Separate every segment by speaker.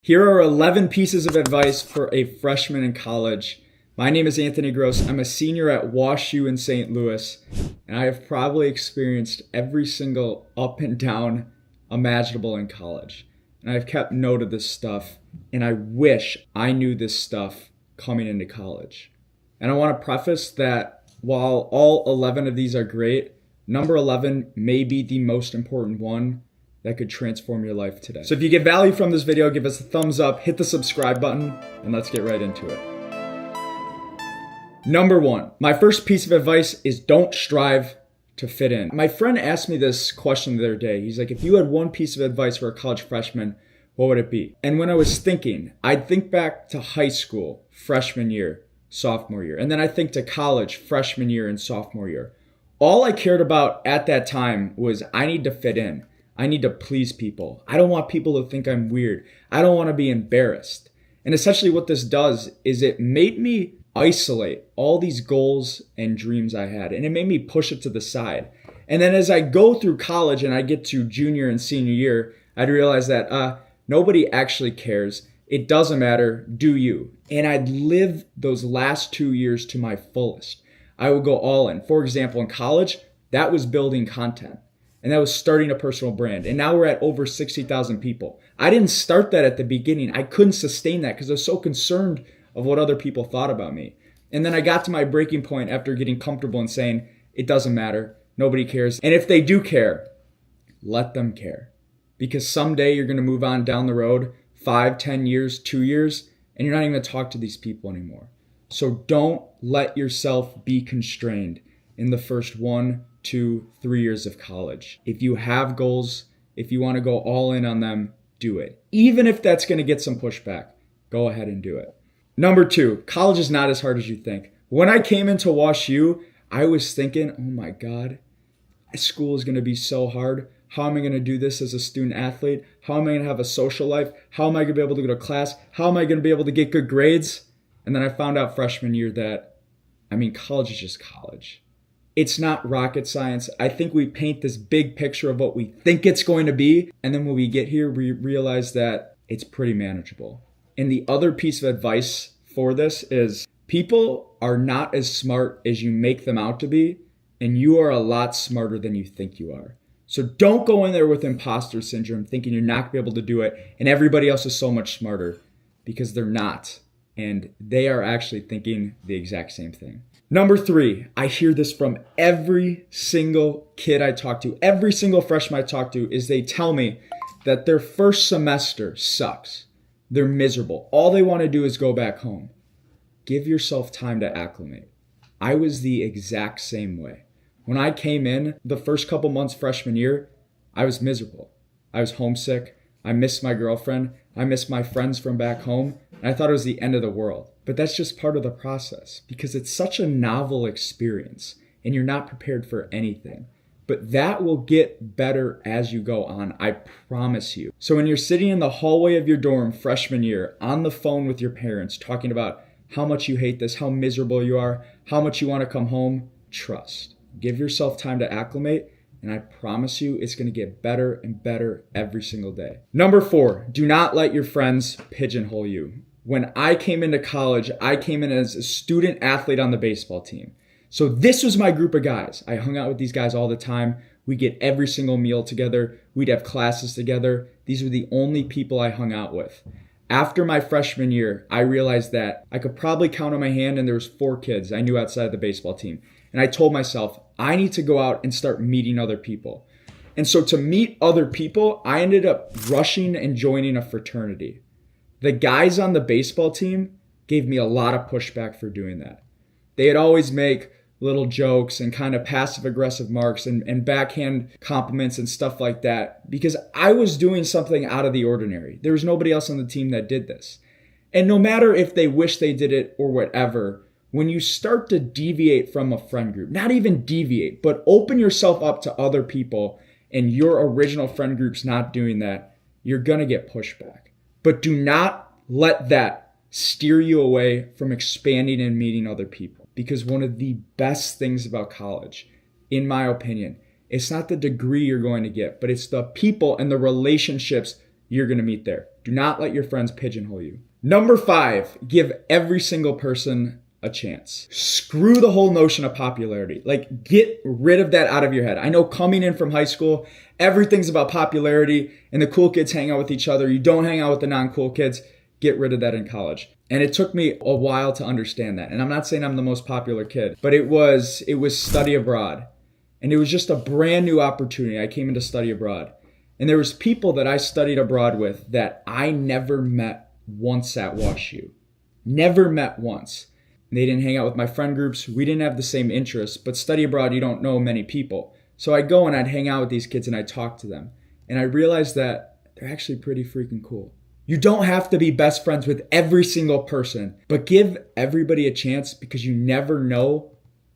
Speaker 1: Here are 11 pieces of advice for a freshman in college. My name is Anthony Gross. I'm a senior at WashU in St. Louis, and I have probably experienced every single up and down imaginable in college. And I've kept note of this stuff, and I wish I knew this stuff coming into college. And I want to preface that while all 11 of these are great, number 11 may be the most important one that could transform your life today. So if you get value from this video, give us a thumbs up, hit the subscribe button, and let's get right into it. Number 1, my first piece of advice is don't strive to fit in. My friend asked me this question the other day. He's like, if you had one piece of advice for a college freshman, what would it be? And when I was thinking, I'd think back to high school, freshman year, sophomore year. And then I think to college, freshman year and sophomore year. All I cared about at that time was I need to fit in. I need to please people. I don't want people to think I'm weird. I don't want to be embarrassed. And essentially what this does is it made me isolate all these goals and dreams I had. And it made me push it to the side. And then as I go through college and I get to junior and senior year, I'd realize that nobody actually cares. It doesn't matter. Do you? And I'd live those last 2 years to my fullest. I would go all in. For example, in college, that was building content. And that was starting a personal brand. And now we're at over 60,000 people. I didn't start that at the beginning. I couldn't sustain that because I was so concerned of what other people thought about me. And then I got to my breaking point after getting comfortable and saying, it doesn't matter. Nobody cares. And if they do care, let them care. Because someday you're going to move on down the road, 5, 10 years, 2 years, and you're not even going to talk to these people anymore. So don't let yourself be constrained in the first 1, 2, 3 years of college. If you have goals, if you want to go all in on them, do it. Even if that's going to get some pushback, go ahead and do it. Number 2, college is not as hard as you think. When I came into WashU, I was thinking, oh my God, school is going to be so hard. How am I going to do this as a student athlete? How am I going to have a social life? How am I going to be able to go to class? How am I going to be able to get good grades? And then I found out freshman year that, college is just college. It's not rocket science. I think we paint this big picture of what we think it's going to be. And then when we get here, we realize that it's pretty manageable. And the other piece of advice for this is people are not as smart as you make them out to be. And you are a lot smarter than you think you are. So don't go in there with imposter syndrome thinking you're not going to be able to do it. And everybody else is so much smarter because they're not. And they are actually thinking the exact same thing. Number 3, I hear this from every single kid I talk to, every single freshman I talk to, is they tell me that their first semester sucks. They're miserable. All they want to do is go back home. Give yourself time to acclimate. I was the exact same way. When I came in the first couple months freshman year, I was miserable. I was homesick. I missed my girlfriend. I missed my friends from back home. And I thought it was the end of the world. But that's just part of the process because it's such a novel experience and you're not prepared for anything. But that will get better as you go on, I promise you. So when you're sitting in the hallway of your dorm freshman year on the phone with your parents talking about how much you hate this, how miserable you are, how much you want to come home, trust. Give yourself time to acclimate and I promise you it's going to get better and better every single day. Number 4, do not let your friends pigeonhole you. When I came into college, I came in as a student athlete on the baseball team. So this was my group of guys. I hung out with these guys all the time. We'd get every single meal together. We'd have classes together. These were the only people I hung out with. After my freshman year, I realized that I could probably count on my hand and there was 4 kids I knew outside of the baseball team. And I told myself, I need to go out and start meeting other people. And so to meet other people, I ended up rushing and joining a fraternity. The guys on the baseball team gave me a lot of pushback for doing that. They'd always make little jokes and kind of passive-aggressive marks and backhand compliments and stuff like that because I was doing something out of the ordinary. There was nobody else on the team that did this. And no matter if they wish they did it or whatever, when you start to deviate from a friend group, not even deviate, but open yourself up to other people and your original friend group's not doing that, you're going to get pushback. But do not let that steer you away from expanding and meeting other people. Because one of the best things about college, in my opinion, it's not the degree you're going to get, but it's the people and the relationships you're going to meet there. Do not let your friends pigeonhole you. Number 5, give every single person a chance. Screw the whole notion of popularity. Like, get rid of that out of your head. I know coming in from high school, everything's about popularity and the cool kids hang out with each other. You don't hang out with the non-cool kids. Get rid of that in college. And it took me a while to understand that. And I'm not saying I'm the most popular kid, but it was study abroad. And it was just a brand new opportunity. I came into study abroad. And there was people that I studied abroad with that I never met once at WashU. Never met once. They didn't hang out with my friend groups. We didn't have the same interests. But study abroad, you don't know many people. So I'd go and I'd hang out with these kids and I'd talk to them. And I realized that they're actually pretty freaking cool. You don't have to be best friends with every single person, but give everybody a chance because you never know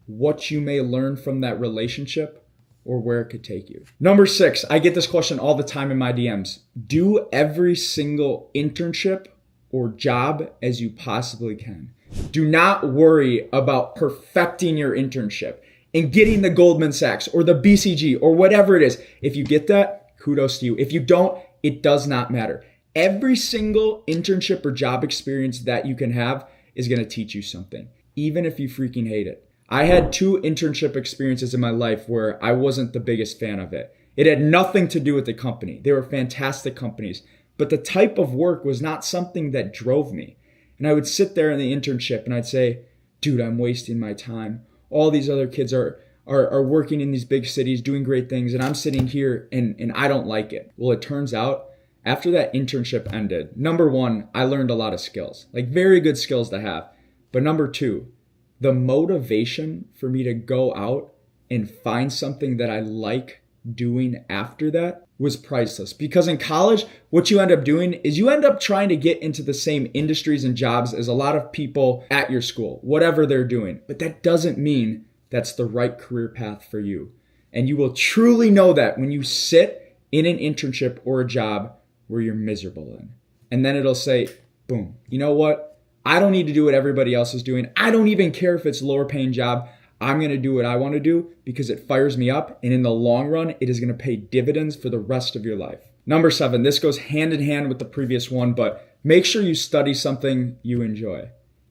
Speaker 1: what you may learn from that relationship or where it could take you. Number 6, I get this question all the time in my DMs. Do every single internship or job as you possibly can. Do not worry about perfecting your internship and getting the Goldman Sachs or the BCG or whatever it is. If you get that, kudos to you. If you don't, it does not matter. Every single internship or job experience that you can have is going to teach you something, even if you freaking hate it. I had 2 internship experiences in my life where I wasn't the biggest fan of it. It had nothing to do with the company. They were fantastic companies, but the type of work was not something that drove me. And I would sit there in the internship and I'd say, dude, I'm wasting my time. All these other kids are working in these big cities, doing great things, and I'm sitting here and I don't like it. Well, it turns out after that internship ended, number 1, I learned a lot of skills, like very good skills to have. But number 2, the motivation for me to go out and find something that I like doing after that was priceless. Because in college, what you end up doing is you end up trying to get into the same industries and jobs as a lot of people at your school, whatever they're doing. But that doesn't mean that's the right career path for you. And you will truly know that when you sit in an internship or a job where you're miserable in. And then it'll say, boom, you know what? I don't need to do what everybody else is doing. I don't even care if it's a lower paying job. I'm going to do what I want to do because it fires me up. And in the long run, it is going to pay dividends for the rest of your life. Number 7, this goes hand in hand with the previous one, but make sure you study something you enjoy.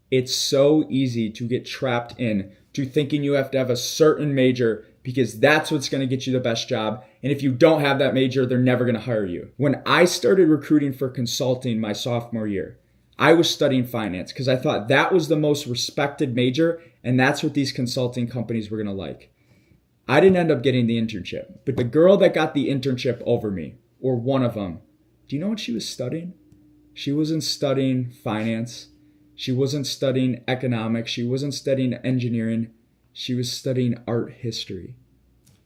Speaker 1: It's so easy to get trapped in to thinking you have to have a certain major because that's what's going to get you the best job. And if you don't have that major, they're never going to hire you. When I started recruiting for consulting my sophomore year, I was studying finance because I thought that was the most respected major and that's what these consulting companies were going to like. I didn't end up getting the internship, but the girl that got the internship over me, or one of them, do you know what she was studying? She wasn't studying finance. She wasn't studying economics. She wasn't studying engineering. She was studying art history.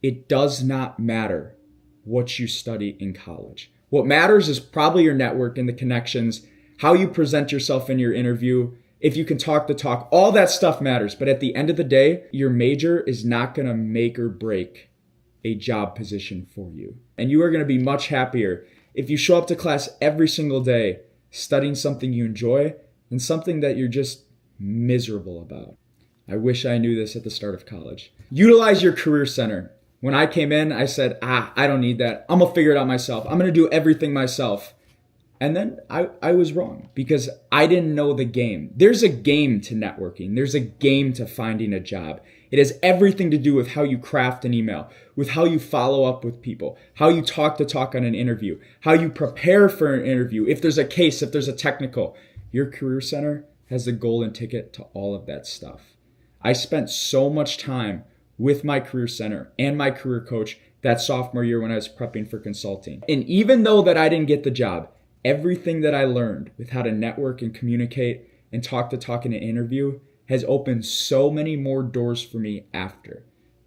Speaker 1: It does not matter what you study in college. What matters is probably your network and the connections, how you present yourself in your interview, if you can talk the talk, all that stuff matters. But at the end of the day, your major is not going to make or break a job position for you. And you are going to be much happier if you show up to class every single day studying something you enjoy than something that you're just miserable about. I wish I knew this at the start of college. Utilize your career center. When I came in, I said, I don't need that. I'm going to figure it out myself. I'm going to do everything myself. And then I was wrong because I didn't know the game. There's a game to networking. There's a game to finding a job. It has everything to do with how you craft an email, with how you follow up with people, how you talk the talk on an interview, how you prepare for an interview. If there's a case, if there's a technical, your career center has the golden ticket to all of that stuff. I spent so much time with my career center and my career coach that sophomore year when I was prepping for consulting. And even though that I didn't get the job, everything that I learned with how to network and communicate and talk the talk in an interview has opened so many more doors for me after.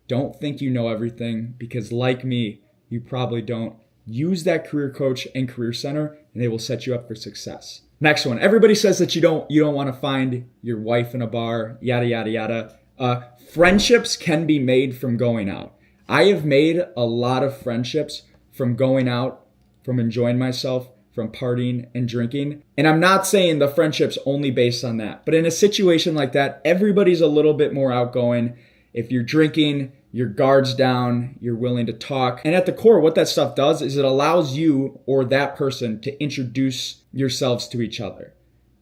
Speaker 1: Don't think you know everything because like me, you probably don't. Use that career coach and career center and they will set you up for success. Next one. Everybody says that you don't want to find your wife in a bar, yada, yada, yada. Friendships can be made from going out. I have made a lot of friendships from going out, from enjoying myself, from partying and drinking. And I'm not saying the friendship's only based on that. But in a situation like that, everybody's a little bit more outgoing. If you're drinking, your guard's down, you're willing to talk. And at the core, what that stuff does is it allows you or that person to introduce yourselves to each other.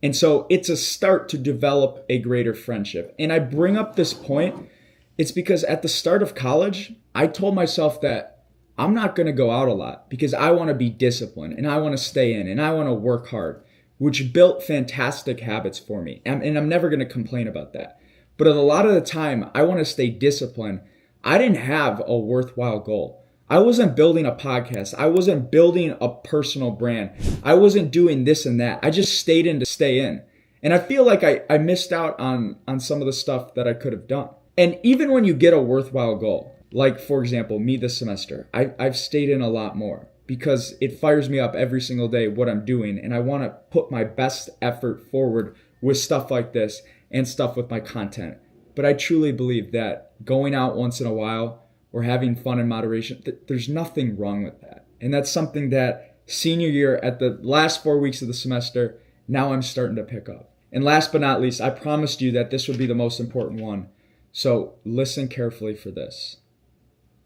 Speaker 1: And so it's a start to develop a greater friendship. And I bring up this point, it's because at the start of college, I told myself that I'm not going to go out a lot because I want to be disciplined and I want to stay in and I want to work hard, which built fantastic habits for me. And I'm never going to complain about that. But a lot of the time, I want to stay disciplined. I didn't have a worthwhile goal. I wasn't building a podcast. I wasn't building a personal brand. I wasn't doing this and that. I just stayed in to stay in. And I feel like I missed out on some of the stuff that I could have done. And even when you get a worthwhile goal, like for example, me this semester, I've stayed in a lot more because it fires me up every single day what I'm doing. And I want to put my best effort forward with stuff like this and stuff with my content. But I truly believe that going out once in a while or having fun in moderation, there's nothing wrong with that. And that's something that senior year at the last 4 weeks of the semester, now I'm starting to pick up. And last but not least, I promised you that this would be the most important one. So listen carefully for this.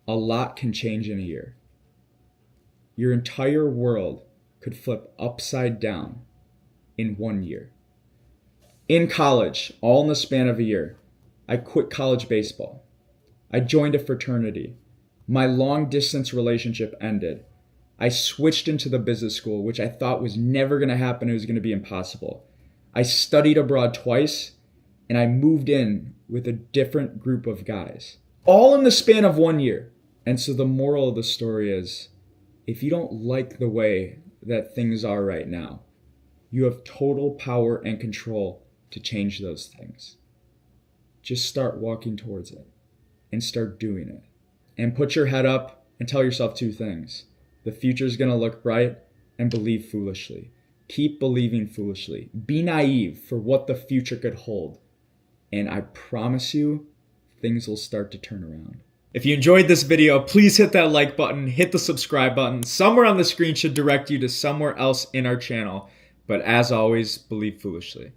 Speaker 1: A lot can change in a year. Your entire world could flip upside down in 1 year. In college, all in the span of a year, I quit college baseball. I joined a fraternity. My long-distance relationship ended. I switched into the business school, which I thought was never going to happen. It was going to be impossible. I studied abroad twice, and I moved in with a different group of guys. All in the span of 1 year. And so the moral of the story is, if you don't like the way that things are right now, you have total power and control to change those things. Just start walking towards it and start doing it. And put your head up and tell yourself 2 things. The future is going to look bright, and believe foolishly. Keep believing foolishly. Be naive for what the future could hold. And I promise you, things will start to turn around. If you enjoyed this video, please hit that like button, hit the subscribe button. Somewhere on the screen should direct you to somewhere else in our channel. But as always, believe foolishly.